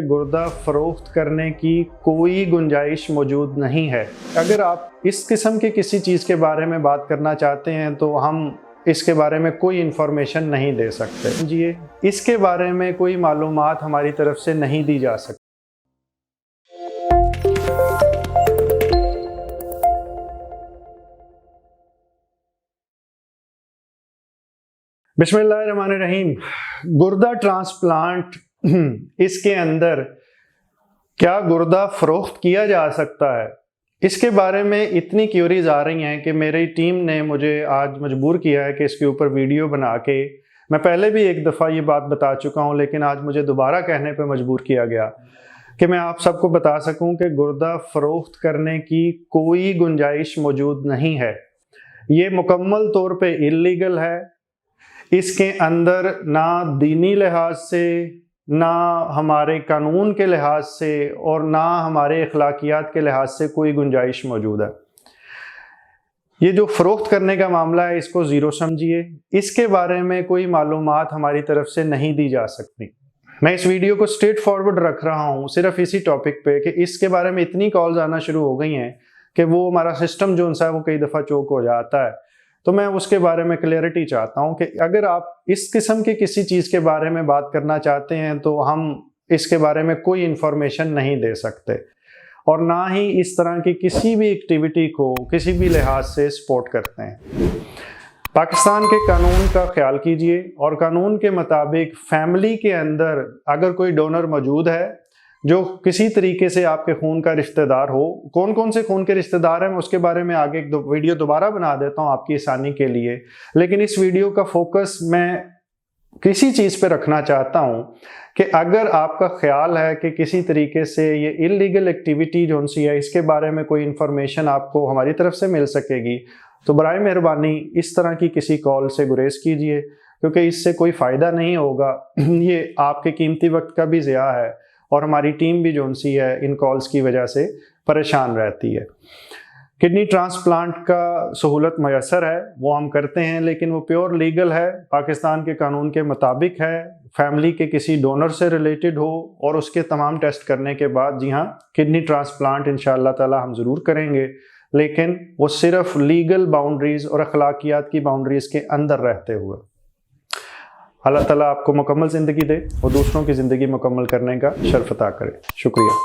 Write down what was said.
गुर्दा फरोख्त करने की कोई गुंजाइश मौजूद नहीं है। अगर आप इस किस्म के किसी चीज़ के बारे में बात करना चाहते हैं तो हम इसके बारे में कोई इन्फॉर्मेशन नहीं दे सकते। जी, इसके बारे में कोई मालूमात हमारी तरफ से नहीं दी जा सकती। बिस्मिल्लाहिर्रहमानिर्रहीम। गुर्दा ट्रांसप्लांट, इसके अंदर क्या गुर्दा फरोख्त किया जा सकता है, इसके बारे में इतनी क्यूरीज आ रही हैं कि मेरी टीम ने मुझे आज मजबूर किया है कि इसके ऊपर वीडियो बना के, मैं पहले भी एक दफ़ा ये बात बता चुका हूँ लेकिन आज मुझे दोबारा कहने पे मजबूर किया गया कि मैं आप सबको बता सकूं कि गुर्दा फरोख्त करने की कोई गुंजाइश मौजूद नहीं है। ये मुकम्मल तौर पे इल्लीगल है। इसके अंदर ना दीनी लिहाज से, ना हमारे कानून के लिहाज से और ना हमारे अखलाकियात के लिहाज से कोई गुंजाइश मौजूद है। ये जो फ़रोख्त करने का मामला है इसको ज़ीरो समझिए। इसके बारे में कोई मालूमात हमारी तरफ से नहीं दी जा सकती। मैं इस वीडियो को स्ट्रेट फॉरवर्ड रख रहा हूँ सिर्फ इसी टॉपिक पे कि इसके बारे में इतनी कॉल्स आना शुरू हो गई हैं कि वो हमारा सिस्टम जो है वो कई दफ़ा चोक हो जाता है। तो मैं उसके बारे में क्लैरिटी चाहता हूं कि अगर आप इस किस्म की किसी चीज़ के बारे में बात करना चाहते हैं तो हम इसके बारे में कोई इन्फॉर्मेशन नहीं दे सकते और ना ही इस तरह की किसी भी एक्टिविटी को किसी भी लिहाज से सपोर्ट करते हैं। पाकिस्तान के कानून का ख्याल कीजिए और कानून के मुताबिक फैमिली के अंदर अगर कोई डोनर मौजूद है जो किसी तरीके से आपके खून का रिश्तेदार हो, कौन कौन से खून के रिश्तेदार हैं मैं उसके बारे में आगे एक वीडियो दोबारा बना देता हूं आपकी आसानी के लिए, लेकिन इस वीडियो का फोकस मैं किसी चीज़ पे रखना चाहता हूं कि अगर आपका ख्याल है कि किसी तरीके से ये इलीगल एक्टिविटी जो सी है इसके बारे में कोई इन्फॉर्मेशन आपको हमारी तरफ से मिल सकेगी तो बराए मेहरबानी इस तरह की किसी कॉल से गुरेज कीजिए, क्योंकि इससे कोई फ़ायदा नहीं होगा। ये आपके कीमती वक्त का भी ज़िया है और हमारी टीम भी जो सी है इन कॉल्स की वजह से परेशान रहती है। किडनी ट्रांसप्लांट का सहूलत मैसर है, वो हम करते हैं, लेकिन वो प्योर लीगल है, पाकिस्तान के कानून के मुताबिक है, फैमिली के किसी डोनर से रिलेटेड हो और उसके तमाम टेस्ट करने के बाद जी हाँ किडनी ट्रांसप्लांट इंशाअल्लाह ताला हम ज़रूर करेंगे, लेकिन वो सिर्फ लीगल बाउंड्रीज़ और अखलाकियात की बाउंड्रीज़ के अंदर रहते हुए। अल्लाह ताला आपको मुकम्मल ज़िंदगी दे और दूसरों की ज़िंदगी मुकम्मल करने का शर्फ अता करे। शुक्रिया।